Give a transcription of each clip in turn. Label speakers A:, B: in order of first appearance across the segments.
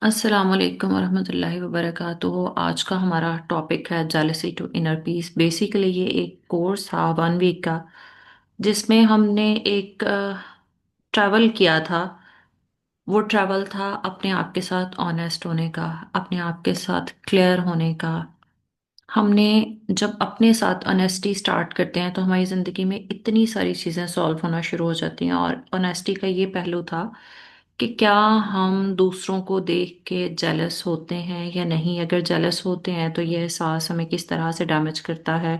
A: अस्सलाम वालेकुम वरहमतुल्लाहि वबरकातुहू। आज का हमारा टॉपिक है jealousy to inner peace. Basically ये एक कोर्स था 1 वीक का, जिसमें हमने एक ट्रैवल किया था। वो ट्रैवल था अपने आप के साथ ऑनेस्ट होने का, अपने आप के साथ क्लियर होने का। हमने जब अपने साथ ऑनेस्टी स्टार्ट करते हैं तो हमारी ज़िंदगी में इतनी सारी चीज़ें सॉल्व होना शुरू हो जाती हैं। और ऑनेस्टी का ये पहलू था कि क्या हम दूसरों को देख के जेलस होते हैं या नहीं। अगर जेलस होते हैं तो ये एहसास हमें किस तरह से डैमेज करता है,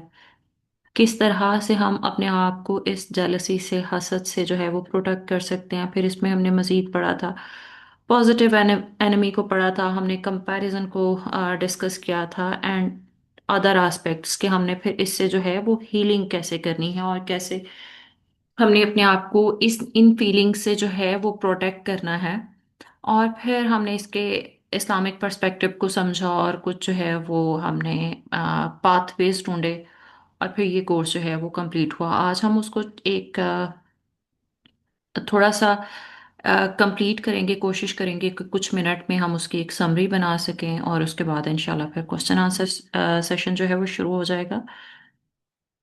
A: किस तरह से हम अपने आप को इस जेलसी से, हसद से जो है वो प्रोटेक्ट कर सकते हैं। फिर इसमें हमने मजीद पढ़ा था, पॉजिटिव एनिमी को पढ़ा था, हमने कंपैरिजन को डिस्कस किया था, एंड अदर एस्पेक्ट्स के हमने फिर इससे जो है वो हीलिंग कैसे करनी है और कैसे हमने अपने आप को इस इन फीलिंग से जो है वो प्रोटेक्ट करना है। और फिर हमने इसके इस्लामिक पर्सपेक्टिव को समझा और कुछ जो है वो हमने पाथवेज ढूंढे। और फिर ये कोर्स जो है वो कंप्लीट हुआ। आज हम उसको एक थोड़ा सा कंप्लीट करेंगे, कोशिश करेंगे कि कुछ मिनट में हम उसकी एक समरी बना सकें और उसके बाद इंशाल्लाह फिर क्वेश्चन आंसर सेशन जो है वो शुरू हो जाएगा।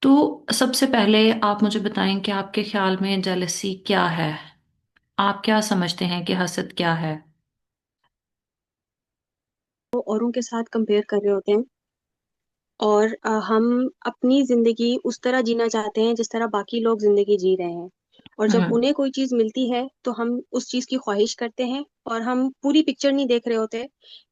A: तो सबसे पहले आप मुझे बताएं कि आपके ख्याल में जेलसी क्या है। आप क्या समझते हैं कि हसद क्या है?
B: को औरों के साथ कंपेयर कर रहे होते हैं और हम अपनी जिंदगी उस तरह जीना चाहते हैं जिस तरह बाकी लोग जिंदगी जी रहे हैं। और जब
A: हम्म।
B: उन्हें कोई चीज मिलती है तो हम उस चीज की ख्वाहिश करते हैं और हम पूरी पिक्चर नहीं देख रहे होते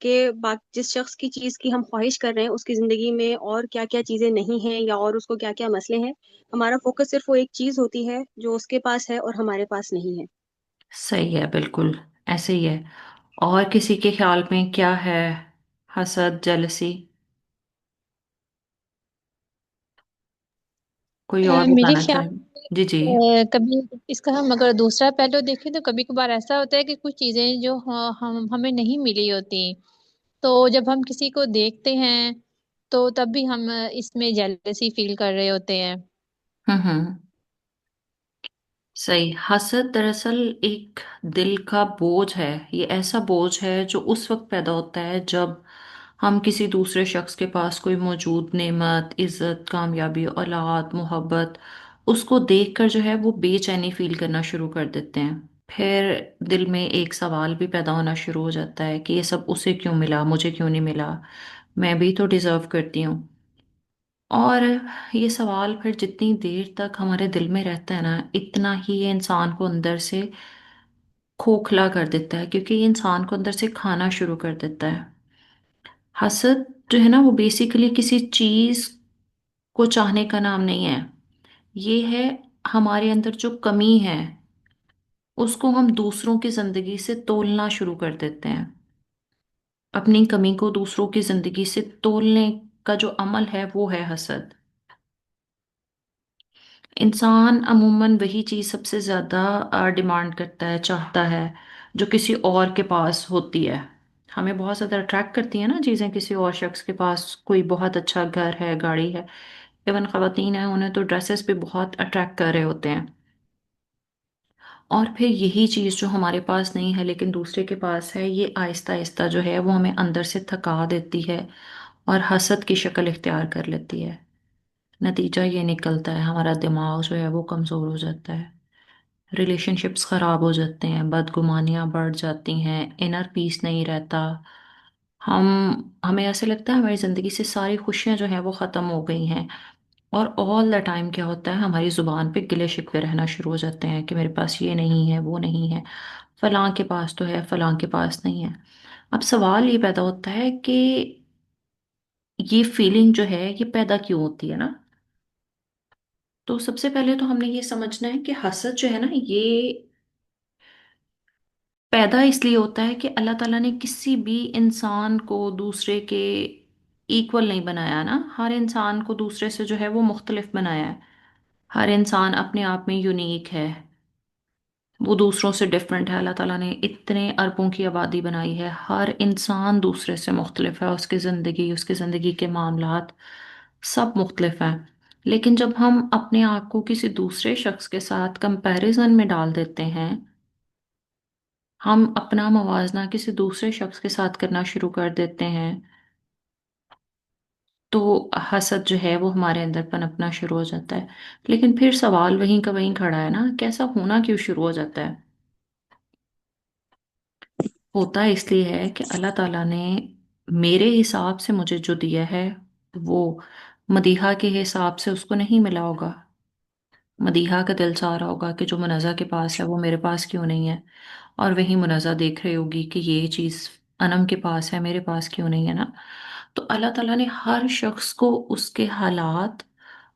B: कि जिस शख्स की चीज की हम ख्वाहिश कर रहे हैं उसकी जिंदगी में और क्या क्या चीजें नहीं हैं या और उसको क्या क्या मसले हैं। हमारा फोकस सिर्फ वो एक चीज होती है जो उसके पास है और हमारे पास नहीं है।
A: सही है, बिल्कुल ऐसे ही है। और किसी के ख्याल में क्या है हसद, जेलसी? कोई और
B: मेरे
A: बताना
B: ख्याल
A: चाहे? जी जी।
B: कभी इसका हम अगर दूसरा पहलू देखें तो कभी कभार ऐसा होता है कि कुछ चीजें जो हम हमें नहीं मिली होती, तो जब हम किसी को देखते हैं तो तब भी हम इसमें जेलसी फील कर रहे होते हैं।
A: हम्म। सही। हसद दरअसल एक दिल का बोझ है। ये ऐसा बोझ है जो उस वक्त पैदा होता है जब हम किसी दूसरे शख्स के पास कोई मौजूद नेमत, इज्जत, कामयाबी, औलाद, मोहब्बत, उसको देखकर जो है वो बेचैनी फील करना शुरू कर देते हैं। फिर दिल में एक सवाल भी पैदा होना शुरू हो जाता है कि ये सब उसे क्यों मिला, मुझे क्यों नहीं मिला, मैं भी तो डिजर्व करती हूँ। और ये सवाल फिर जितनी देर तक हमारे दिल में रहता है ना, इतना ही ये इंसान को अंदर से खोखला कर देता है, क्योंकि ये इंसान को अंदर से खाना शुरू कर देता है। हसद जो है ना वो बेसिकली किसी चीज को चाहने का नाम नहीं है। ये है हमारे अंदर जो कमी है उसको हम दूसरों की जिंदगी से तोलना शुरू कर देते हैं। अपनी कमी को दूसरों की जिंदगी से तोलने का जो अमल है वो है हसद। इंसान अमूमन वही चीज सबसे ज्यादा डिमांड करता है, चाहता है, जो किसी और के पास होती है। हमें बहुत ज्यादा अट्रैक्ट करती है ना चीजें। किसी और शख्स के पास कोई बहुत अच्छा घर है, गाड़ी है। इवन खवातीन है, उन्हें तो ड्रेसेस भी बहुत अट्रैक्ट कर रहे होते हैं। और फिर यही चीज जो हमारे पास नहीं है लेकिन दूसरे के पास है, ये आहिस्ता आहिस्ता जो है वो हमें अंदर से थका देती है और हसद की शक्ल इख्तियार कर लेती है। नतीजा ये निकलता है हमारा दिमाग जो है वो कमजोर हो जाता है, रिलेशनशिप्स खराब हो जाते हैं, बदगुमानियां बढ़ जाती हैं, इनर पीस नहीं रहता। हमें ऐसे लगता है हमारी जिंदगी से सारी खुशियां जो हैं वो खत्म हो गई हैं। और ऑल द टाइम क्या होता है, हमारी जुबान पे गिले शिकवे रहना शुरू हो जाते हैं कि मेरे पास ये नहीं है, वो नहीं है, फलां के पास तो है, फलां के पास नहीं है। अब सवाल ये पैदा होता है कि ये फीलिंग जो है ये पैदा क्यों होती है ना। तो सबसे पहले तो हमने ये समझना है कि हसद जो है ना ये पैदा इसलिए होता है कि अल्लाह ताला ने किसी भी इंसान को दूसरे के इक्वल नहीं बनाया ना। हर इंसान को दूसरे से जो है वो मुख्तलिफ बनाया है। हर इंसान अपने आप में यूनिक है, वो दूसरों से डिफरेंट है। अल्लाह ताला ने इतने अरबों की आबादी बनाई है, हर इंसान दूसरे से मुख्तलिफ है। उसकी ज़िंदगी के मामलात सब मुख्तलिफ हैं। लेकिन जब हम अपने आप को किसी दूसरे शख्स के साथ कंपैरिजन में डाल देते हैं, हम अपना मवाजना किसी दूसरे शख्स के साथ करना शुरू कर देते हैं, तो हसद जो है वो हमारे अंदर पनपना शुरू हो जाता है। लेकिन फिर सवाल वहीं का वहीं खड़ा है ना, कैसा होना क्यों शुरू हो जाता है? होता इसलिए है कि अल्लाह ताला ने मेरे हिसाब से मुझे जो दिया है, वो मदीहा के हिसाब से उसको नहीं मिला होगा। मदीहा का दिल चाह रहा होगा कि जो मुनज़्ज़ा के पास है वो मेरे पास क्यों नहीं है, और वही मुनज़्ज़ा देख रही होगी कि ये चीज़ अनम के पास है, मेरे पास क्यों नहीं है ना। तो अल्लाह ताला ने हर शख्स को उसके हालात,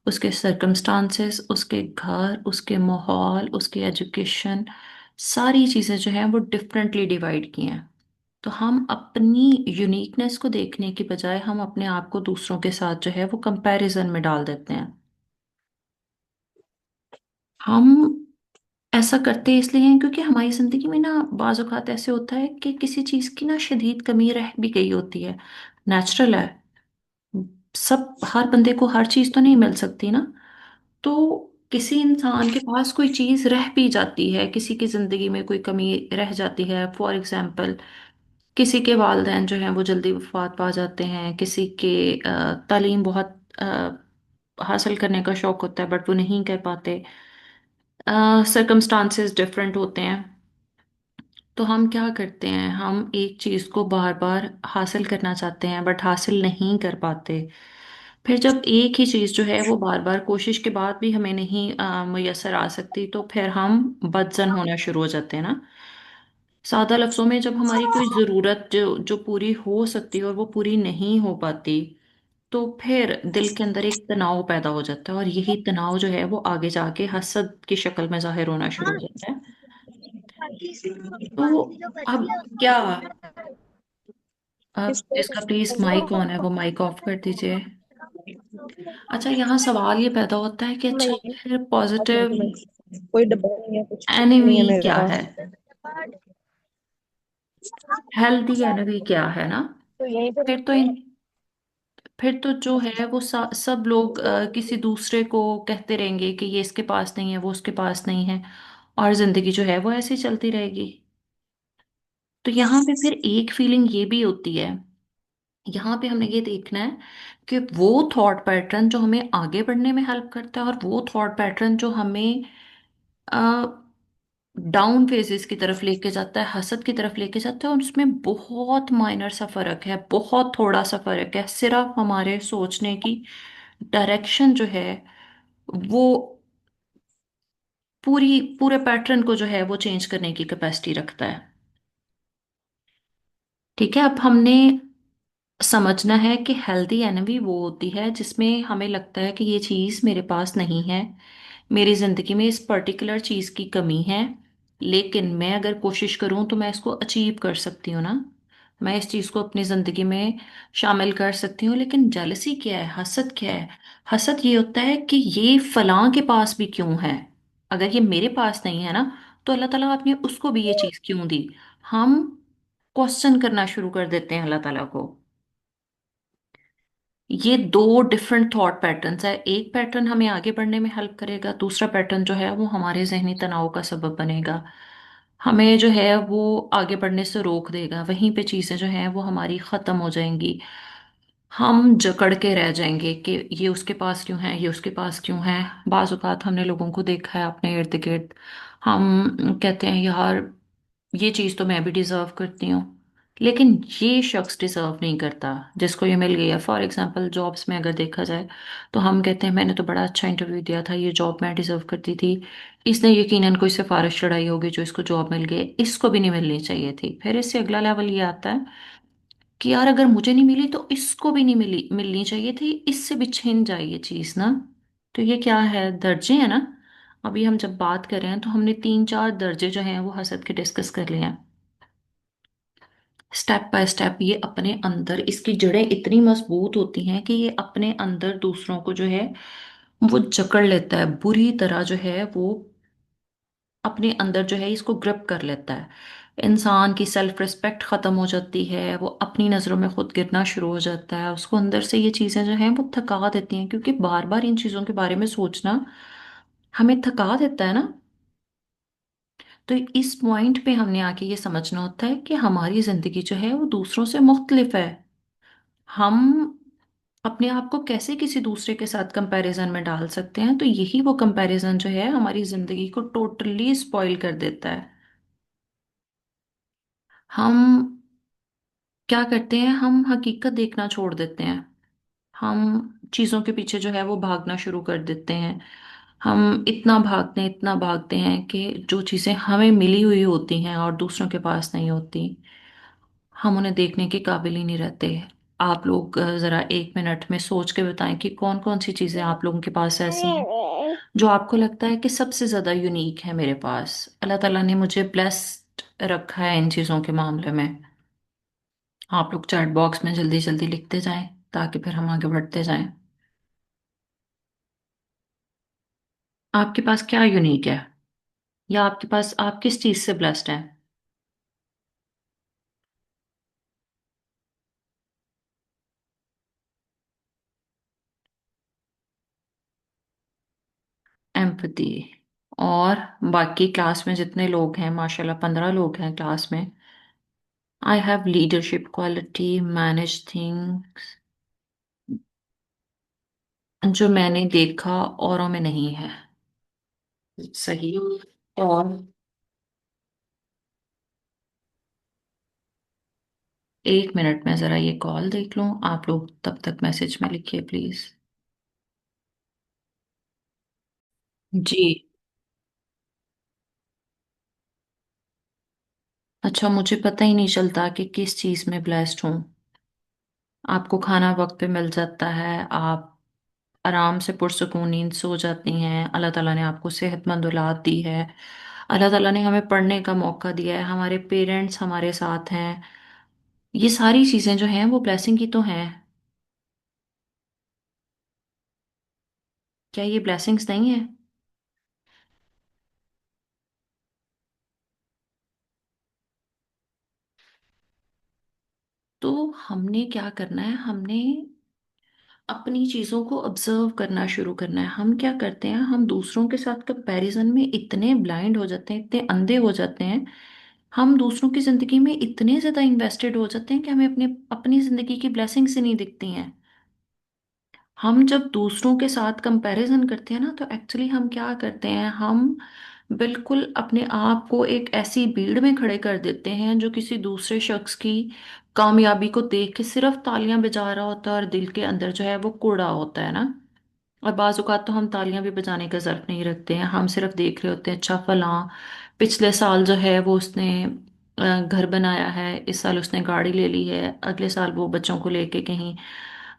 A: उसके सर्कमस्टांसेस, उसके घर, उसके माहौल, उसके एजुकेशन, सारी चीज़ें जो हैं वो डिफरेंटली डिवाइड की हैं। तो हम अपनी यूनिकनेस को देखने की बजाय हम अपने आप को दूसरों के साथ जो है वो कंपैरिजन में डाल देते हैं। हम ऐसा करते इसलिए हैं क्योंकि हमारी जिंदगी में ना बाज औक़ात ऐसे होता है कि किसी चीज की ना शदीद कमी रह भी गई होती है। नेचुरल है, सब हर बंदे को हर चीज तो नहीं मिल सकती ना। तो किसी इंसान के पास कोई चीज रह भी जाती है, किसी की जिंदगी में कोई कमी रह जाती है। फॉर एग्जाम्पल, किसी के वालिदैन जो हैं वो जल्दी वफात पा जाते हैं, किसी के तालीम बहुत हासिल करने का शौक होता है बट वो नहीं कर पाते। सर्कमस्टांसेस डिफरेंट होते हैं। तो हम क्या करते हैं, हम एक चीज को बार बार हासिल करना चाहते हैं बट हासिल नहीं कर पाते। फिर जब एक ही चीज जो है वो बार बार कोशिश के बाद भी हमें नहीं मुयसर आ सकती, तो फिर हम बदजन होना शुरू हो जाते हैं ना। सादा लफ्जों में, जब हमारी कोई जरूरत जो जो पूरी हो सकती है और वो पूरी नहीं हो पाती, तो फिर दिल के अंदर एक तनाव पैदा हो जाता है, और यही तनाव जो है वो आगे जाके हसद की शक्ल में जाहिर होना शुरू हो जाता है। तो अब क्या, अब जिसका प्लीज माइक ऑन है वो माइक ऑफ कर दीजिए। अच्छा, यहाँ सवाल ये पैदा होता है कि अच्छा,
B: नहीं,
A: फिर पॉजिटिव
B: कोई डब्बा नहीं है, कुछ नहीं
A: एनिमी
B: है मेरे
A: क्या है,
B: पास।
A: हेल्दी एनिमी क्या है ना।
B: तो यहीं पे
A: फिर तो फिर तो जो है वो सब लोग किसी दूसरे को कहते रहेंगे कि ये इसके पास नहीं है, वो उसके पास नहीं है, और जिंदगी जो है वो ऐसे ही चलती रहेगी। तो यहाँ पे फिर एक फीलिंग ये भी होती है, यहाँ पे हमने ये देखना है कि वो थॉट पैटर्न जो हमें आगे बढ़ने में हेल्प करता है, और वो थॉट पैटर्न जो हमें डाउन फेजेस की तरफ लेके जाता है, हसद की तरफ लेके जाता है, और उसमें बहुत माइनर सा फर्क है, बहुत थोड़ा सा फर्क है। सिर्फ हमारे सोचने की डायरेक्शन जो है वो पूरे पैटर्न को जो है वो चेंज करने की कैपेसिटी रखता है। ठीक है, अब हमने समझना है कि हेल्दी एनवी वो होती है जिसमें हमें लगता है कि ये चीज़ मेरे पास नहीं है, मेरी ज़िंदगी में इस पर्टिकुलर चीज़ की कमी है, लेकिन मैं अगर कोशिश करूं तो मैं इसको अचीव कर सकती हूँ ना, मैं इस चीज़ को अपनी ज़िंदगी में शामिल कर सकती हूँ। लेकिन जेलसी क्या है, हसद क्या है? हसद ये होता है कि ये फलां के पास भी क्यों है, अगर ये मेरे पास नहीं है ना, तो अल्लाह ताला आपने उसको भी ये चीज़ क्यों दी। हम क्वेश्चन करना शुरू कर देते हैं अल्लाह ताला को। ये दो डिफरेंट थॉट पैटर्न्स है, एक पैटर्न हमें आगे बढ़ने में हेल्प करेगा, दूसरा पैटर्न जो है वो हमारे जहनी तनाव का सबब बनेगा, हमें जो है वो आगे बढ़ने से रोक देगा, वहीं पे चीजें जो हैं वो हमारी खत्म हो जाएंगी। हम जकड़ के रह जाएंगे कि ये उसके पास क्यों है, ये उसके पास क्यों है। बाज औक़ात हमने लोगों को देखा है अपने इर्द गिर्द, हम कहते हैं यार ये चीज़ तो मैं भी डिजर्व करती हूँ, लेकिन ये शख्स डिजर्व नहीं करता जिसको ये मिल गई है। फॉर एग्जांपल, जॉब्स में अगर देखा जाए, तो हम कहते हैं मैंने तो बड़ा अच्छा इंटरव्यू दिया था, ये जॉब मैं डिजर्व करती थी, इसने यकीनन कोई सिफारिश चढ़ाई होगी जो इसको जॉब मिल गई, इसको भी नहीं मिलनी चाहिए थी। फिर इससे अगला लेवल ये आता है कि यार अगर मुझे नहीं मिली तो इसको भी नहीं मिलनी चाहिए थी, इससे भी छिन जाए ये चीज़ ना। तो ये क्या है, दर्जे हैं ना। अभी हम जब बात कर रहे हैं तो हमने तीन चार दर्जे जो हैं वो हसद के डिस्कस कर लिए हैं। स्टेप बाय स्टेप ये अपने अंदर, इसकी जड़ें इतनी मजबूत होती हैं कि ये अपने अंदर दूसरों को जो है वो जकड़ लेता है, बुरी तरह जो है वो अपने अंदर जो है इसको ग्रिप कर लेता है। इंसान की सेल्फ रिस्पेक्ट खत्म हो जाती है, वो अपनी नज़रों में खुद गिरना शुरू हो जाता है, उसको अंदर से ये चीज़ें जो हैं वो थका देती हैं, क्योंकि बार बार इन चीज़ों के बारे में सोचना हमें थका देता है ना। तो इस पॉइंट पे हमने आके ये समझना होता है कि हमारी जिंदगी जो है वो दूसरों से मुख्तलिफ है। हम अपने आप को कैसे किसी दूसरे के साथ कंपैरिजन में डाल सकते हैं, तो यही वो कंपैरिजन जो है हमारी जिंदगी को टोटली स्पॉइल कर देता है। हम क्या करते हैं, हम हकीकत देखना छोड़ देते हैं। हम चीजों के पीछे जो है वो भागना शुरू कर देते हैं। हम इतना भागते हैं कि जो चीजें हमें मिली हुई होती हैं और दूसरों के पास नहीं होती, हम उन्हें देखने के काबिल ही नहीं रहते। आप लोग जरा 1 मिनट में सोच के बताएं कि कौन कौन सी चीजें आप लोगों के पास ऐसी हैं जो आपको लगता है कि सबसे ज्यादा यूनिक है मेरे पास। अल्लाह ताला ने मुझे ब्लेस्ड रखा है इन चीजों के मामले में। आप लोग चैट बॉक्स में जल्दी जल्दी लिखते जाएं ताकि फिर हम आगे बढ़ते जाएं। आपके पास क्या यूनिक है, या आपके पास आप किस चीज से ब्लेस्ड हैं? एम्पैथी। और बाकी क्लास में जितने लोग हैं, माशाल्लाह 15 लोग हैं क्लास में। I have leadership quality, manage things, जो मैंने देखा औरों में नहीं है। सही। और 1 मिनट में जरा ये कॉल देख लूं, आप लोग तब तक मैसेज में लिखिए प्लीज। जी। अच्छा, मुझे पता ही नहीं चलता कि किस चीज में ब्लेस्ड हूँ। आपको खाना वक्त पे मिल जाता है, आप आराम से पुरसुकून नींद सो जाती हैं, अल्लाह ताला ने आपको सेहतमंद औलाद दी है, अल्लाह ताला ने हमें पढ़ने का मौका दिया है, हमारे पेरेंट्स हमारे साथ हैं। ये सारी चीजें जो हैं वो ब्लेसिंग की तो हैं। क्या ये ब्लेसिंग्स नहीं है? तो हमने क्या करना है, हमने अपनी चीजों को ऑब्जर्व करना शुरू करना है। हम क्या करते हैं, हम दूसरों के साथ कंपैरिजन में इतने ब्लाइंड हो जाते हैं, इतने अंधे हो जाते हैं। हम दूसरों की जिंदगी में इतने ज्यादा इन्वेस्टेड हो जाते हैं कि हमें अपने अपनी जिंदगी की ब्लेसिंग्स ही नहीं दिखती हैं। हम जब दूसरों के साथ कंपैरिजन करते हैं ना, तो एक्चुअली हम क्या करते हैं, हम बिल्कुल अपने आप को एक ऐसी भीड़ में खड़े कर देते हैं जो किसी दूसरे शख्स की कामयाबी को देख के सिर्फ तालियां बजा रहा होता है और दिल के अंदर जो है वो कूड़ा होता है ना। और बाज़ औक़ात तो हम तालियां भी बजाने का ज़र्फ नहीं रखते हैं, हम सिर्फ देख रहे होते हैं, अच्छा फलां पिछले साल जो है वो उसने घर बनाया है, इस साल उसने गाड़ी ले ली है, अगले साल वो बच्चों को लेके कहीं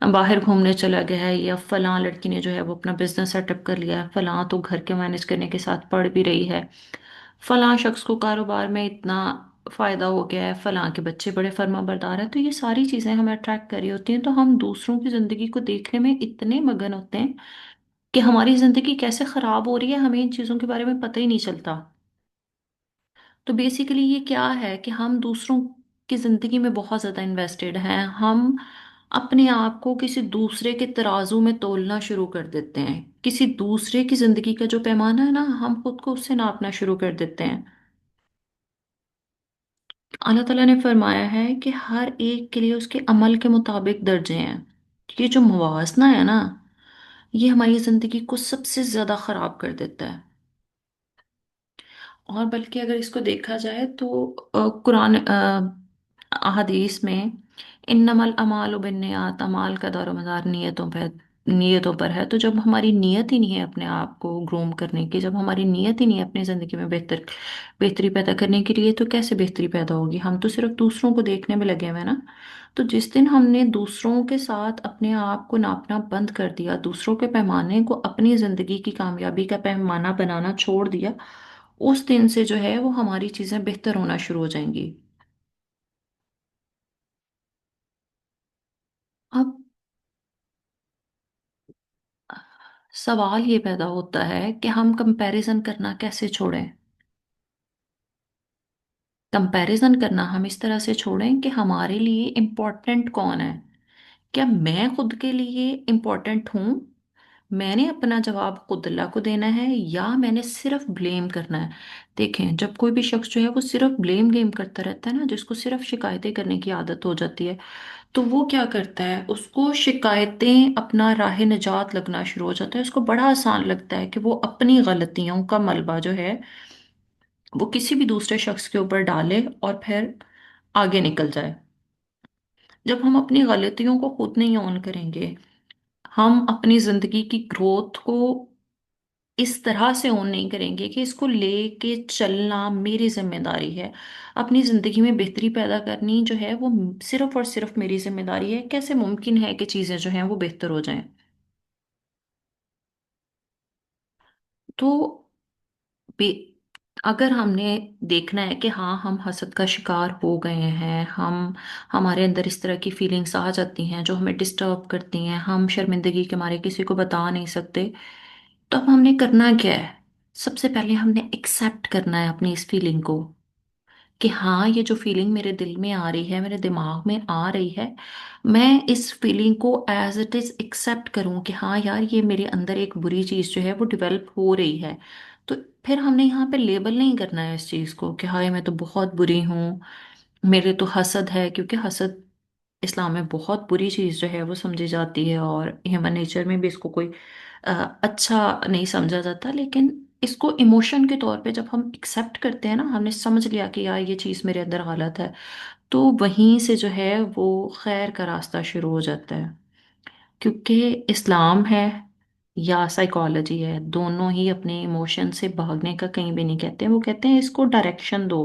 A: बाहर घूमने चला गया है, या फलां लड़की ने जो है वो अपना बिजनेस सेटअप कर लिया है, फलां तो घर के मैनेज करने के साथ पढ़ भी रही है, फलां शख्स को कारोबार में इतना फायदा हो गया है, फलां के बच्चे बड़े फर्मा बरदार हैं। तो ये सारी चीजें हमें अट्रैक्ट कर रही होती हैं, तो हम दूसरों की जिंदगी को देखने में इतने मगन होते हैं कि हमारी जिंदगी कैसे खराब हो रही है हमें इन चीजों के बारे में पता ही नहीं चलता। तो बेसिकली ये क्या है कि हम दूसरों की जिंदगी में बहुत ज्यादा इन्वेस्टेड हैं। हम अपने आप को किसी दूसरे के तराजू में तोलना शुरू कर देते हैं, किसी दूसरे की जिंदगी का जो पैमाना है ना, हम खुद को उससे नापना शुरू कर देते हैं। अल्लाह ताला ने फरमाया है कि हर एक के लिए उसके अमल के मुताबिक दर्जे हैं। ये जो मुवाजना है ना, ये हमारी जिंदगी को सबसे ज्यादा खराब कर देता है। और बल्कि अगर इसको देखा जाए तो कुरान अहादीस में इन्नमल अमाल बिन्नियात, अमाल का दारोमदार नियतों पर है। तो जब हमारी नियत ही नहीं है अपने आप को ग्रूम करने की, जब हमारी नियत ही नहीं है अपनी जिंदगी में बेहतरी पैदा करने के लिए, तो कैसे बेहतरी पैदा होगी? हम तो सिर्फ दूसरों को देखने में लगे हुए हैं ना। तो जिस दिन हमने दूसरों के साथ अपने आप को नापना बंद कर दिया, दूसरों के पैमाने को अपनी जिंदगी की कामयाबी का पैमाना बनाना छोड़ दिया, उस दिन से जो है वो हमारी चीजें बेहतर होना शुरू हो जाएंगी। अब सवाल ये पैदा होता है कि हम कंपैरिजन करना कैसे छोड़ें। कंपैरिजन करना हम इस तरह से छोड़ें कि हमारे लिए इम्पोर्टेंट कौन है। क्या मैं खुद के लिए इम्पोर्टेंट हूँ? मैंने अपना जवाब खुद अल्लाह को देना है या मैंने सिर्फ ब्लेम करना है? देखें, जब कोई भी शख्स जो है वो सिर्फ ब्लेम गेम करता रहता है ना, जिसको सिर्फ शिकायतें करने की आदत हो जाती है, तो वो क्या करता है, उसको शिकायतें अपना राह निजात लगना शुरू हो जाता है। उसको बड़ा आसान लगता है कि वो अपनी गलतियों का मलबा जो है वो किसी भी दूसरे शख्स के ऊपर डाले और फिर आगे निकल जाए। जब हम अपनी गलतियों को खुद नहीं ऑन करेंगे, हम अपनी जिंदगी की ग्रोथ को इस तरह से ऑन नहीं करेंगे कि इसको लेके चलना मेरी जिम्मेदारी है, अपनी जिंदगी में बेहतरी पैदा करनी जो है वो सिर्फ और सिर्फ मेरी जिम्मेदारी है, कैसे मुमकिन है कि चीजें जो हैं वो बेहतर हो जाएं? तो बे- अगर हमने देखना है कि हाँ हम हसद का शिकार हो गए हैं, हम हमारे अंदर इस तरह की फीलिंग्स आ जाती हैं जो हमें डिस्टर्ब करती हैं, हम शर्मिंदगी के मारे किसी को बता नहीं सकते, तो अब हमने करना क्या है? सबसे पहले हमने एक्सेप्ट करना है अपनी इस फीलिंग को, कि हाँ ये जो फीलिंग मेरे दिल में आ रही है, मेरे दिमाग में आ रही है, मैं इस फीलिंग को एज इट इज एक्सेप्ट करूं कि हाँ यार ये मेरे अंदर एक बुरी चीज जो है वो डेवलप हो रही है। तो फिर हमने यहाँ पे लेबल नहीं करना है इस चीज को कि हाय मैं तो बहुत बुरी हूँ, मेरे तो हसद है, क्योंकि हसद इस्लाम में बहुत बुरी चीज जो है वो समझी जाती है, और ह्यूमन नेचर में भी इसको कोई अ, अच्छा नहीं समझा जाता। लेकिन इसको इमोशन के तौर पे जब हम एक्सेप्ट करते हैं ना, हमने समझ लिया कि यार ये चीज़ मेरे अंदर गलत है, तो वहीं से जो है वो खैर का रास्ता शुरू हो जाता है। क्योंकि इस्लाम है या साइकोलॉजी है, दोनों ही अपने इमोशन से भागने का कहीं भी नहीं कहते हैं। वो कहते हैं इसको डायरेक्शन दो,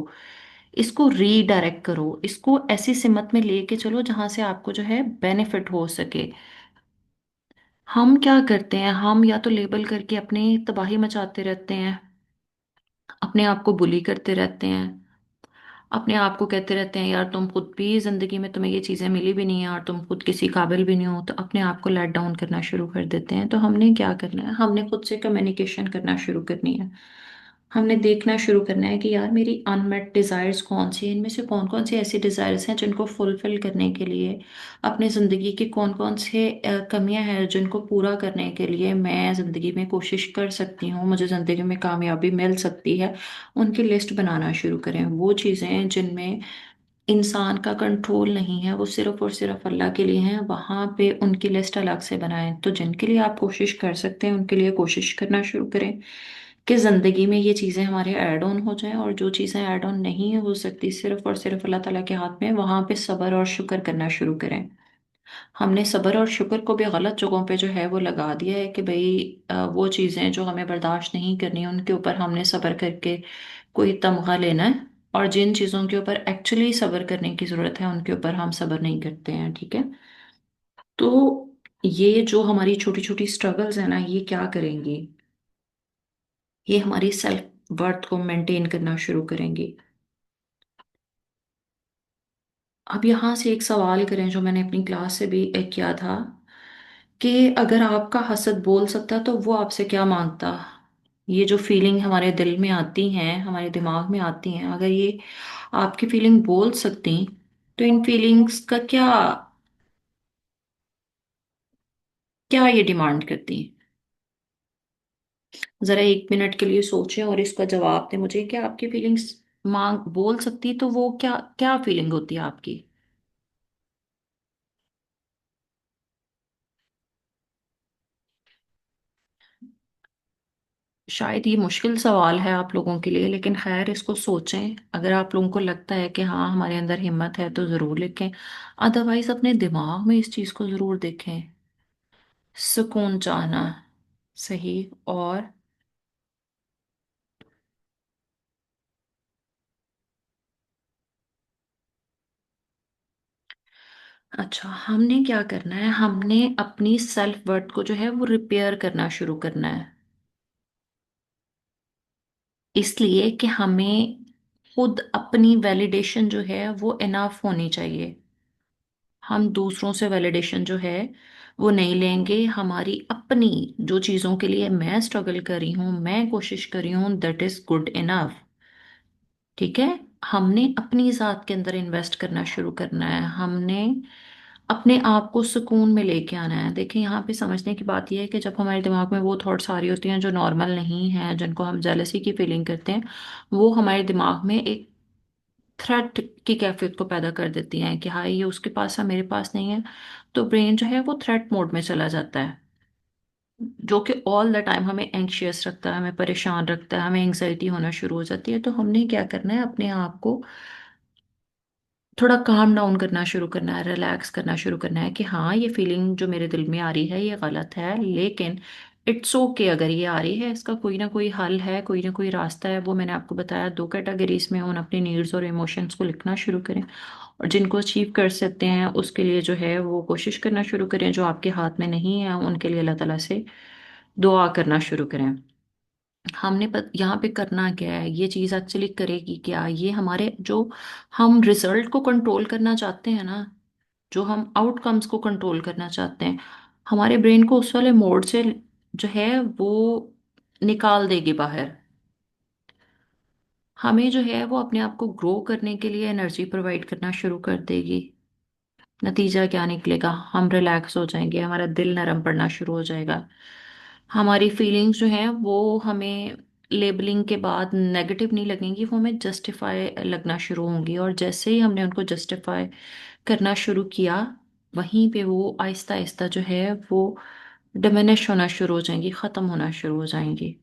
A: इसको रीडायरेक्ट करो, इसको ऐसी सिमत में लेके चलो जहां से आपको जो है बेनिफिट हो सके। हम क्या करते हैं, हम या तो लेबल करके अपनी तबाही मचाते रहते हैं, अपने आप को बुली करते रहते हैं, अपने आप को कहते रहते हैं यार तुम खुद भी जिंदगी में तुम्हें ये चीजें मिली भी नहीं है और तुम खुद किसी काबिल भी नहीं हो, तो अपने आप को लेट डाउन करना शुरू कर देते हैं। तो हमने क्या करना है, हमने खुद से कम्युनिकेशन करना शुरू करनी है। हमने देखना शुरू करना है कि यार मेरी अनमेट डिजायर्स कौन सी हैं, इनमें से कौन कौन सी ऐसी डिजायर्स हैं जिनको फुलफिल करने के लिए, अपनी जिंदगी की कौन कौन से कमियां हैं जिनको पूरा करने के लिए मैं जिंदगी में कोशिश कर सकती हूँ, मुझे जिंदगी में कामयाबी मिल सकती है। उनकी लिस्ट बनाना शुरू करें। वो चीजें जिनमें इंसान का कंट्रोल नहीं है, वो सिर्फ और सिर्फ अल्लाह के लिए हैं, वहां पे उनकी लिस्ट अलग से बनाएं। तो जिनके लिए आप कोशिश कर सकते हैं उनके लिए कोशिश करना शुरू करें कि जिंदगी में ये चीजें हमारे ऐड ऑन हो जाएं, और जो चीजें ऐड ऑन नहीं हो सकती, सिर्फ और सिर्फ अल्लाह ताला के हाथ में, वहां पे सब्र और शुक्र करना शुरू करें। हमने सब्र और शुक्र को भी गलत जगहों पे जो है वो लगा दिया है कि भाई वो चीजें जो हमें बर्दाश्त नहीं करनी उनके ऊपर हमने सब्र करके कोई तमगा लेना है, और जिन चीजों के ऊपर एक्चुअली सब्र करने की जरूरत है उनके ऊपर हम सब्र नहीं करते हैं। ठीक है? तो ये जो हमारी छोटी छोटी स्ट्रगल्स है ना, ये क्या करेंगी, ये हमारी सेल्फ वर्थ को मेंटेन करना शुरू करेंगी। अब यहाँ से एक सवाल करें जो मैंने अपनी क्लास से भी एक किया था, कि अगर आपका हसद बोल सकता तो वो आपसे क्या मांगता? ये जो फीलिंग हमारे दिल में आती हैं, हमारे दिमाग में आती हैं, अगर ये आपकी फीलिंग बोल सकती, तो इन फीलिंग्स का क्या क्या ये डिमांड करती? जरा एक मिनट के लिए सोचें और इसका जवाब दें मुझे, क्या आपकी फीलिंग्स मांग बोल सकती तो वो क्या क्या फीलिंग होती है आपकी? शायद ये मुश्किल सवाल है आप लोगों के लिए, लेकिन खैर इसको सोचें। अगर आप लोगों को लगता है कि हाँ हमारे अंदर हिम्मत है तो ज़रूर लिखें, अदरवाइज अपने दिमाग में इस चीज़ को ज़रूर देखें। सुकून चाहना, सही। और अच्छा, हमने क्या करना है, हमने अपनी सेल्फ वर्थ को जो है वो रिपेयर करना शुरू करना है। इसलिए कि हमें खुद अपनी वैलिडेशन जो है वो इनफ होनी चाहिए। हम दूसरों से वैलिडेशन जो है वो नहीं लेंगे, हमारी अपनी जो चीज़ों के लिए मैं स्ट्रगल कर रही हूँ, मैं कोशिश कर रही हूँ, दैट इज गुड इनफ। ठीक है? हमने अपनी ज़ात के अंदर इन्वेस्ट करना शुरू करना है। हमने अपने आप को सुकून में लेके आना है। देखिए यहाँ पे समझने की बात यह है कि जब हमारे दिमाग में वो थॉट्स आ रही होती हैं जो नॉर्मल नहीं है, जिनको हम जेलसी की फीलिंग करते हैं, वो हमारे दिमाग में एक थ्रेट की कैफियत को पैदा कर देती हैं कि हाँ ये उसके पास है, मेरे पास नहीं है। तो ब्रेन जो है वो थ्रेट मोड में चला जाता है, जो कि ऑल द टाइम हमें एंग्शियस रखता है, हमें परेशान रखता है, हमें एंग्जाइटी होना शुरू हो जाती है। तो हमने क्या करना है, अपने आप को थोड़ा काम डाउन करना शुरू करना है, रिलैक्स करना शुरू करना है कि हाँ ये फीलिंग जो मेरे दिल में आ रही है ये गलत है, लेकिन इट्स ओके अगर ये आ रही है, इसका कोई ना कोई हल है, कोई ना कोई रास्ता है। वो मैंने आपको बताया, दो कैटेगरीज में उन अपनी नीड्स और इमोशंस को लिखना शुरू करें, और जिनको अचीव कर सकते हैं उसके लिए जो है वो कोशिश करना शुरू करें, जो आपके हाथ में नहीं है उनके लिए अल्लाह ताला से दुआ करना शुरू करें। हमने यहाँ पे करना क्या है, ये चीज एक्चुअली करेगी क्या, ये हमारे जो हम रिजल्ट को कंट्रोल करना चाहते हैं ना, जो हम आउटकम्स को कंट्रोल करना चाहते हैं, हमारे ब्रेन को उस वाले मोड से जो है वो निकाल देगी बाहर। हमें जो है वो अपने आप को ग्रो करने के लिए एनर्जी प्रोवाइड करना शुरू कर देगी। नतीजा क्या निकलेगा, हम रिलैक्स हो जाएंगे, हमारा दिल नरम पड़ना शुरू हो जाएगा, हमारी फीलिंग्स जो हैं वो हमें लेबलिंग के बाद नेगेटिव नहीं लगेंगी, वो हमें जस्टिफाई लगना शुरू होंगी। और जैसे ही हमने उनको जस्टिफाई करना शुरू किया, वहीं पे वो आहिस्ता आहिस्ता जो है वो डिमिनिश होना शुरू हो जाएंगी, ख़त्म होना शुरू हो जाएंगी।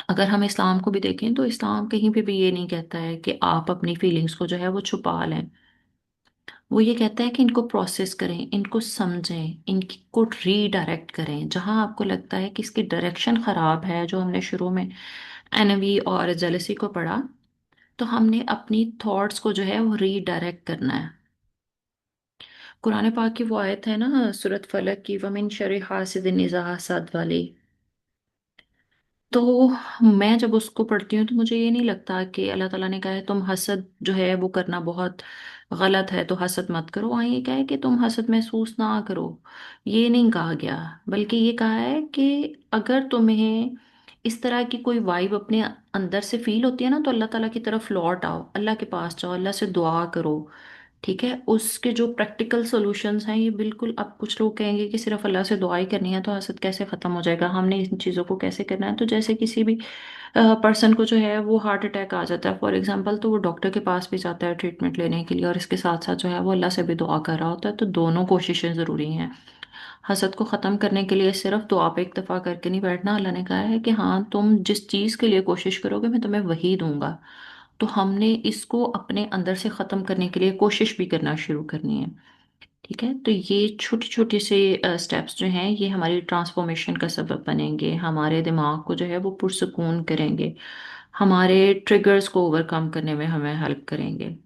A: अगर हम इस्लाम को भी देखें तो इस्लाम कहीं पे भी ये नहीं कहता है कि आप अपनी फीलिंग्स को जो है वो छुपा लें। वो ये कहता है कि इनको प्रोसेस करें, इनको समझें, इनको रीडायरेक्ट करें। जहां आपको लगता है कि इसकी डायरेक्शन खराब है, जो हमने शुरू में एनवी और जेलसी को पढ़ा, तो हमने अपनी थॉट्स को जो है वो रीडायरेक्ट करना है। कुरान पाक की वो आयत है ना, सूरत फलक की, वमिन शर्रि हासिदिन इज़ा हसद वाली। तो मैं जब उसको पढ़ती हूँ तो मुझे ये नहीं लगता कि अल्लाह ताला ने कहा है तुम हसद जो है वो करना बहुत गलत है तो हसद मत करो। वहाँ ये कहा है कि तुम हसद महसूस ना करो, ये नहीं कहा गया। बल्कि ये कहा है कि अगर तुम्हें इस तरह की कोई वाइब अपने अंदर से फील होती है ना, तो अल्लाह ताला की तरफ लौट आओ, अल्लाह के पास जाओ, अल्लाह से दुआ करो। ठीक है, उसके जो प्रैक्टिकल सॉल्यूशंस हैं ये बिल्कुल, अब कुछ लोग कहेंगे कि सिर्फ अल्लाह से दुआ ही करनी है तो हसद कैसे खत्म हो जाएगा, हमने इन चीज़ों को कैसे करना है। तो जैसे किसी भी पर्सन को जो है वो हार्ट अटैक आ जाता है फॉर एग्जांपल, तो वो डॉक्टर के पास भी जाता है ट्रीटमेंट लेने के लिए, और इसके साथ साथ जो है वो अल्लाह से भी दुआ कर रहा होता है। तो दोनों कोशिशें ज़रूरी हैं। हसद को ख़त्म करने के लिए सिर्फ दुआ पे इक्तफा करके नहीं बैठना। अल्लाह ने कहा है कि हाँ तुम जिस चीज़ के लिए कोशिश करोगे मैं तुम्हें वही दूंगा। तो हमने इसको अपने अंदर से ख़त्म करने के लिए कोशिश भी करना शुरू करनी है। ठीक है, तो ये छोटे छोटे से स्टेप्स जो हैं ये हमारी ट्रांसफॉर्मेशन का सबब बनेंगे, हमारे दिमाग को जो है वो पुरसुकून करेंगे, हमारे ट्रिगर्स को ओवरकम करने में हमें हेल्प करेंगे।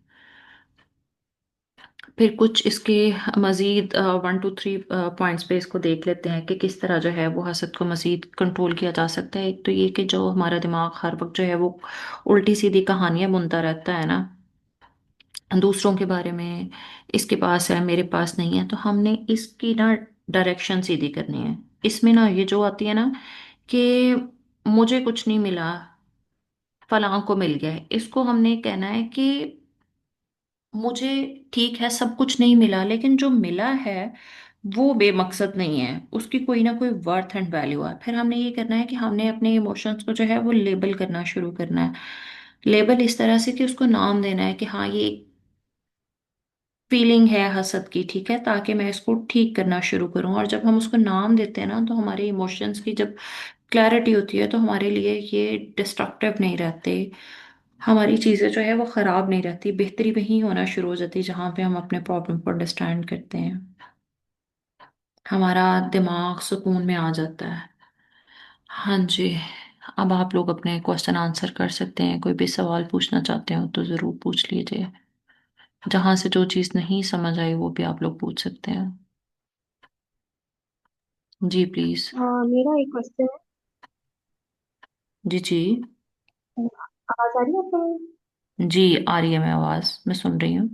A: फिर कुछ इसके मज़ीद 1 2 3 पॉइंट्स पे इसको देख लेते हैं कि किस तरह जो है वो हसद को मज़ीद कंट्रोल किया जा सकता है। एक तो ये कि जो हमारा दिमाग हर वक्त जो है वो उल्टी सीधी कहानियां बुनता रहता है ना, दूसरों के बारे में, इसके पास है मेरे पास नहीं है, तो हमने इसकी ना डायरेक्शन सीधी करनी है। इसमें ना ये जो आती है ना कि मुझे कुछ नहीं मिला, फलां को मिल गया है, इसको हमने कहना है कि मुझे, ठीक है सब कुछ नहीं मिला, लेकिन जो मिला है वो बेमकसद नहीं है, उसकी कोई ना कोई वर्थ एंड वैल्यू है। फिर हमने ये करना है कि हमने अपने इमोशंस को जो है वो लेबल करना शुरू करना है। लेबल इस तरह से कि उसको नाम देना है कि हाँ ये फीलिंग है हसद की, ठीक है, ताकि मैं इसको ठीक करना शुरू करूं। और जब हम उसको नाम देते हैं ना, तो हमारे इमोशंस की जब क्लैरिटी होती है तो हमारे लिए ये डिस्ट्रक्टिव नहीं रहते, हमारी चीज़ें जो है वो ख़राब नहीं रहती, बेहतरी वहीं होना शुरू हो जाती है जहाँ पे हम अपने प्रॉब्लम को अंडरस्टैंड करते हैं, हमारा दिमाग सुकून में आ जाता है। हाँ जी, अब आप लोग अपने क्वेश्चन आंसर कर सकते हैं, कोई भी सवाल पूछना चाहते हो तो ज़रूर पूछ लीजिए। जहाँ से जो चीज़ नहीं समझ आई वो भी आप लोग पूछ सकते हैं। जी प्लीज़।
B: मेरा एक क्वेश्चन
A: जी जी।
B: है। आवाज आ रही है आपको?
A: जी आ रही है, मैं आवाज़ मैं सुन रही हूँ।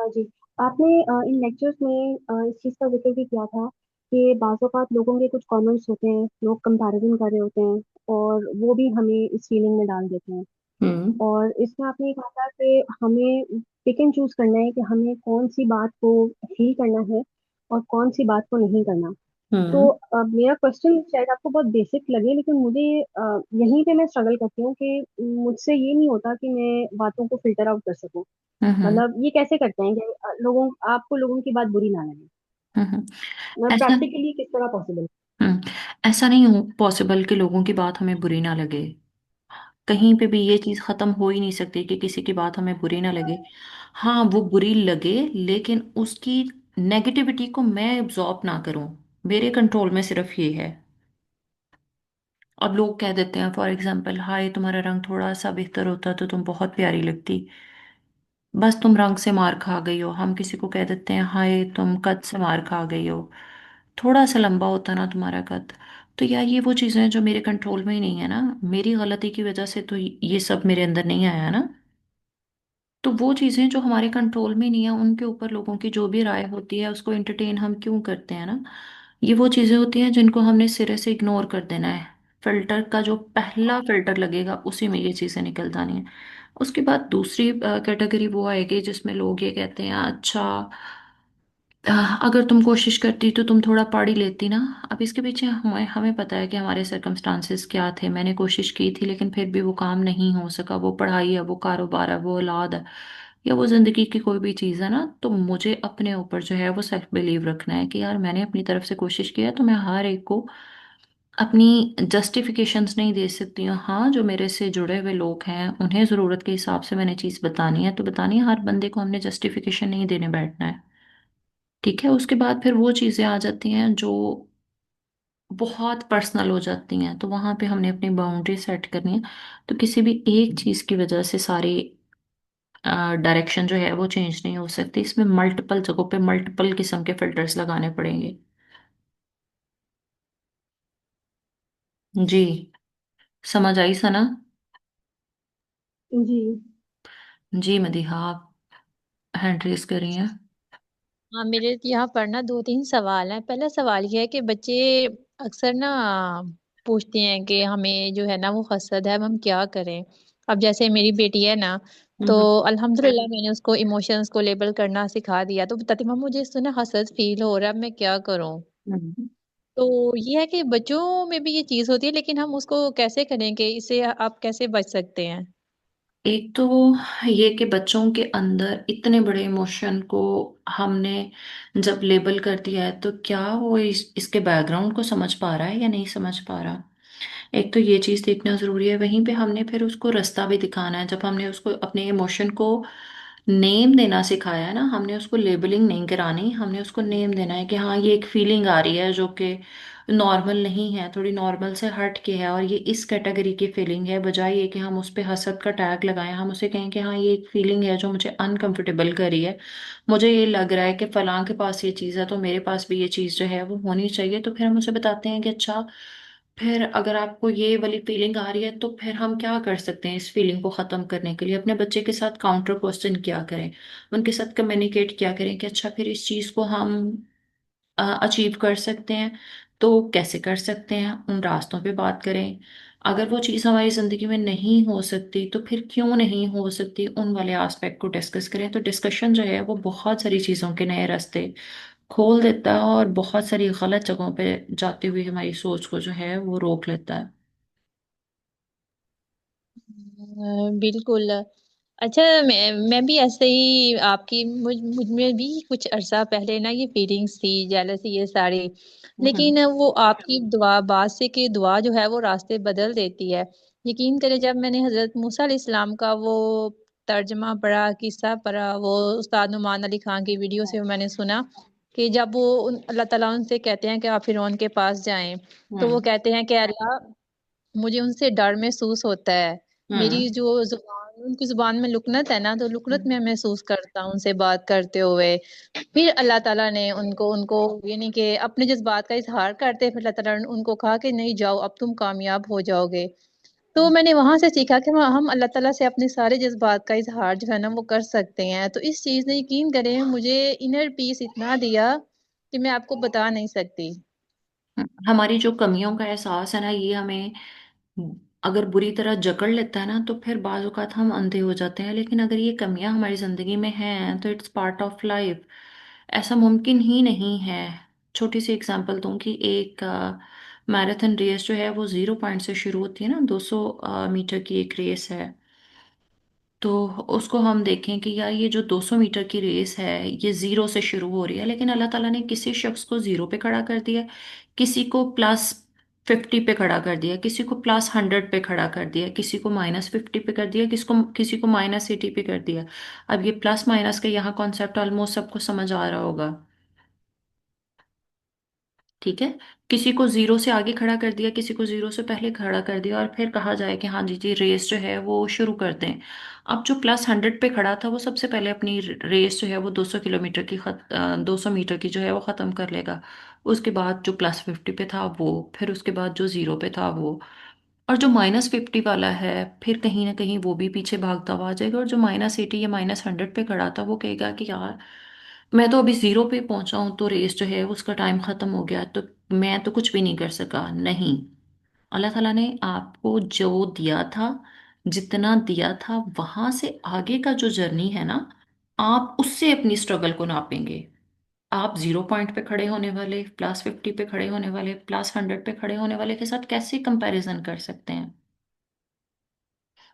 B: जी। आपने इन लेक्चर्स में इस चीज़ का जिक्र भी किया था कि बाज़ औक़ात लोगों के कुछ कमेंट्स होते हैं, लोग कंपैरिजन कर रहे होते हैं और वो भी हमें इस फीलिंग में डाल देते हैं।
A: हम्म।
B: और इसमें आपने ये कहा था कि हमें पिक एंड चूज करना है कि हमें कौन सी बात को फील करना है और कौन सी बात को नहीं करना। तो
A: हम्म।
B: मेरा क्वेश्चन शायद आपको बहुत बेसिक लगे, लेकिन मुझे यहीं पे मैं स्ट्रगल करती हूँ कि मुझसे ये नहीं होता कि मैं बातों को फिल्टर आउट कर सकूं।
A: हम्म।
B: मतलब ये कैसे करते हैं कि लोगों आपको लोगों की बात बुरी ना लगे?
A: हम्म।
B: मतलब
A: ऐसा
B: प्रैक्टिकली किस तरह पॉसिबल?
A: हम्म ऐसा नहीं हो पॉसिबल कि लोगों की बात हमें बुरी ना लगे। कहीं पे भी ये चीज खत्म हो ही नहीं सकती कि किसी की बात हमें बुरी ना लगे। हाँ, वो बुरी लगे, लेकिन उसकी नेगेटिविटी को मैं एब्जॉर्ब ना करूं। मेरे कंट्रोल में सिर्फ ये है। अब लोग कह देते हैं फॉर एग्जाम्पल, हाय तुम्हारा रंग थोड़ा सा बेहतर होता तो तुम बहुत प्यारी लगती, बस तुम रंग से मार खा गई हो। हम किसी को कह देते हैं, हाय तुम कद से मार खा गई हो, थोड़ा सा लंबा होता ना तुम्हारा कद। तो यार, ये वो चीजें हैं जो मेरे कंट्रोल में ही नहीं है ना। मेरी गलती की वजह से तो ये सब मेरे अंदर नहीं आया ना। तो वो चीजें जो हमारे कंट्रोल में नहीं है, उनके ऊपर लोगों की जो भी राय होती है उसको एंटरटेन हम क्यों करते हैं ना। ये वो चीजें होती हैं जिनको हमने सिरे से इग्नोर कर देना है। फिल्टर का जो पहला फिल्टर लगेगा उसी में ये चीजें निकल जानी है। उसके बाद दूसरी कैटेगरी वो आएगी जिसमें लोग ये कहते हैं, अच्छा अगर तुम कोशिश करती तो तुम थोड़ा पढ़ ही लेती ना। अब इसके पीछे हमें हमें पता है कि हमारे सरकमस्टांसेस क्या थे। मैंने कोशिश की थी लेकिन फिर भी वो काम नहीं हो सका। वो पढ़ाई है, वो कारोबार है, वो औलाद है, या वो जिंदगी की कोई भी चीज़ है ना। तो मुझे अपने ऊपर जो है वो सेल्फ बिलीव रखना है कि यार मैंने अपनी तरफ से कोशिश किया है। तो मैं हर एक को अपनी जस्टिफिकेशंस नहीं दे सकती हूँ। हाँ, जो मेरे से जुड़े हुए लोग हैं उन्हें ज़रूरत के हिसाब से मैंने चीज़ बतानी है तो बतानी है। हर बंदे को हमने जस्टिफिकेशन नहीं देने बैठना है। ठीक है। उसके बाद फिर वो चीजें आ जाती हैं जो बहुत पर्सनल हो जाती हैं, तो वहां पे हमने अपनी बाउंड्री सेट करनी है। तो किसी भी एक चीज की वजह से सारी डायरेक्शन जो है वो चेंज नहीं हो सकती। इसमें मल्टीपल जगहों पे मल्टीपल किस्म के फिल्टर्स लगाने पड़ेंगे। जी। समझ आई सना?
B: जी
A: जी मदीहा, आप हैंड रेस कर रही हैं।
C: हाँ, मेरे यहाँ पर ना दो तीन सवाल हैं। पहला सवाल यह है कि बच्चे अक्सर ना पूछते हैं कि हमें जो है ना वो हसद है, अब हम क्या करें। अब जैसे मेरी बेटी है ना, तो
A: हम्म।
C: अल्हम्दुलिल्लाह मैंने उसको इमोशंस को लेबल करना सिखा दिया। तो बताती माँ मुझे इससे ना हसद फील हो रहा है, अब मैं क्या करूं।
A: हम्म।
C: तो ये है कि बच्चों में भी ये चीज होती है, लेकिन हम उसको कैसे करें कि इससे आप कैसे बच सकते हैं।
A: एक तो ये कि बच्चों के अंदर इतने बड़े इमोशन को हमने जब लेबल कर दिया है, तो क्या वो इसके बैकग्राउंड को समझ पा रहा है या नहीं समझ पा रहा। एक तो ये चीज देखना जरूरी है। वहीं पे हमने फिर उसको रास्ता भी दिखाना है। जब हमने उसको अपने इमोशन को नेम देना सिखाया है ना, हमने उसको लेबलिंग नहीं करानी, हमने उसको नेम देना है कि हाँ, ये एक फीलिंग आ रही है जो कि नॉर्मल नहीं है, थोड़ी नॉर्मल से हट के है, और ये इस कैटेगरी की फीलिंग है। बजाय ये कि हम उस पे हसद का टैग लगाएं, हम उसे कहें कि हाँ, ये एक फीलिंग है जो मुझे अनकंफर्टेबल कर रही है। मुझे ये लग रहा है कि फलां के पास ये चीज़ है तो मेरे पास भी ये चीज़ जो है वो होनी चाहिए। तो फिर हम उसे बताते हैं कि अच्छा, फिर अगर आपको ये वाली फीलिंग आ रही है तो फिर हम क्या कर सकते हैं इस फीलिंग को खत्म करने के लिए। अपने बच्चे के साथ काउंटर क्वेश्चन क्या करें, उनके साथ कम्युनिकेट क्या करें कि अच्छा, फिर इस चीज को हम अचीव कर सकते हैं तो कैसे कर सकते हैं, उन रास्तों पे बात करें। अगर वो चीज़ हमारी जिंदगी में नहीं हो सकती तो फिर क्यों नहीं हो सकती, उन वाले एस्पेक्ट को डिस्कस करें। तो डिस्कशन जो है वो बहुत सारी चीज़ों के नए रास्ते खोल देता है और बहुत सारी गलत जगहों पे जाते हुए हमारी सोच को जो है वो रोक लेता है।
C: बिल्कुल। अच्छा, मैं भी ऐसे ही आपकी मुझ में भी कुछ अरसा पहले ना ये फीलिंग्स थी, जेलसी, ये सारी।
A: हम्म।
C: लेकिन वो आपकी दुआ, बात से कि दुआ जो है वो रास्ते बदल देती है। यकीन करें, जब मैंने हजरत मूसा अलैहिस्सलाम का वो तर्जमा पढ़ा, किस्सा पढ़ा, वो उस्ताद नुमान अली खान की वीडियो से मैंने सुना कि जब वो अल्लाह ताला उनसे कहते हैं कि आप फिरौन के पास जाएं, तो वो
A: हम्म।
C: कहते हैं कि अल्लाह, मुझे उनसे डर महसूस होता है। मेरी
A: हम्म।
C: जो जुबान, उनकी जुबान में लुकनत है ना, तो लुकनत
A: हम्म।
C: मैं महसूस करता हूँ उनसे बात करते हुए। फिर अल्लाह ताला ने उनको उनको यानी कि अपने जज्बात का इजहार करते, फिर अल्लाह ताला ने उनको कहा कि नहीं जाओ, अब तुम कामयाब हो जाओगे। तो मैंने वहां से सीखा कि हम अल्लाह ताला से अपने सारे जज्बात का इजहार जो है ना वो कर सकते हैं। तो इस चीज ने, यकीन करें, मुझे इनर पीस इतना दिया कि मैं आपको बता नहीं सकती।
A: हमारी जो कमियों का एहसास है ना, ये हमें अगर बुरी तरह जकड़ लेता है ना तो फिर बाज़ औक़ात हम अंधे हो जाते हैं। लेकिन अगर ये कमियां हमारी ज़िंदगी में हैं तो इट्स पार्ट ऑफ लाइफ, ऐसा मुमकिन ही नहीं है। छोटी सी एग्जांपल दूं कि एक मैराथन रेस जो है वो 0 पॉइंट से शुरू होती है ना, 200 मीटर की एक रेस है। तो उसको हम देखें कि यार ये जो 200 मीटर की रेस है ये जीरो से शुरू हो रही है, लेकिन अल्लाह ताला ने किसी शख्स को जीरो पे खड़ा कर दिया, किसी को +50 पे खड़ा कर दिया, किसी को +100 पे खड़ा कर दिया, किसी को -50 पे कर दिया, किसी को -80 पे कर दिया। अब ये प्लस माइनस का यहाँ कॉन्सेप्ट ऑलमोस्ट सबको समझ आ रहा होगा। ठीक है। किसी को जीरो से आगे खड़ा कर दिया, किसी को जीरो से पहले खड़ा कर दिया, और फिर कहा जाए कि हाँ जी जी रेस जो है वो शुरू कर दें। अब जो +100 पे खड़ा था वो सबसे पहले अपनी रेस जो है वो 200 किलोमीटर की 200 मीटर की जो है वो ख़त्म कर लेगा। उसके बाद जो +50 पे था वो, फिर उसके बाद जो जीरो पे था वो, और जो -50 वाला है फिर कहीं ना कहीं वो भी पीछे भागता हुआ आ जाएगा, और जो -80 या -100 पे खड़ा था वो कहेगा कि यार मैं तो अभी जीरो पे पहुंचा हूं, तो रेस जो है उसका टाइम खत्म हो गया, तो मैं तो कुछ भी नहीं कर सका। नहीं, अल्लाह ताला ने आपको जो दिया था, जितना दिया था, वहां से आगे का जो जर्नी है ना, आप उससे अपनी स्ट्रगल को नापेंगे। आप 0 पॉइंट पे खड़े होने वाले, +50 पे खड़े होने वाले, +100 पे खड़े होने वाले के साथ कैसे कंपैरिजन कर सकते हैं?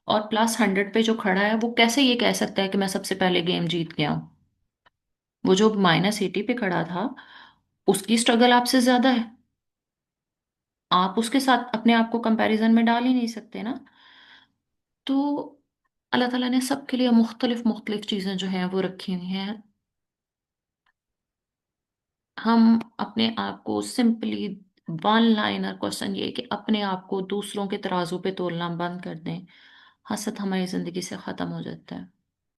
A: और +100 पे जो खड़ा है वो कैसे ये कह सकता है कि मैं सबसे पहले गेम जीत गया हूं? वो जो -80 पे खड़ा था उसकी स्ट्रगल आपसे ज्यादा है। आप उसके साथ अपने आप को कंपैरिजन में डाल ही नहीं सकते ना। तो अल्लाह ताला ने सबके लिए मुख्तलिफ मुख्तलिफ चीजें जो हैं वो रखी हुई हैं। हम अपने आप को सिंपली, वन लाइनर क्वेश्चन ये है कि अपने आप को दूसरों के तराजू पे तोलना बंद कर दें। हसद हमारी जिंदगी से खत्म हो जाता है।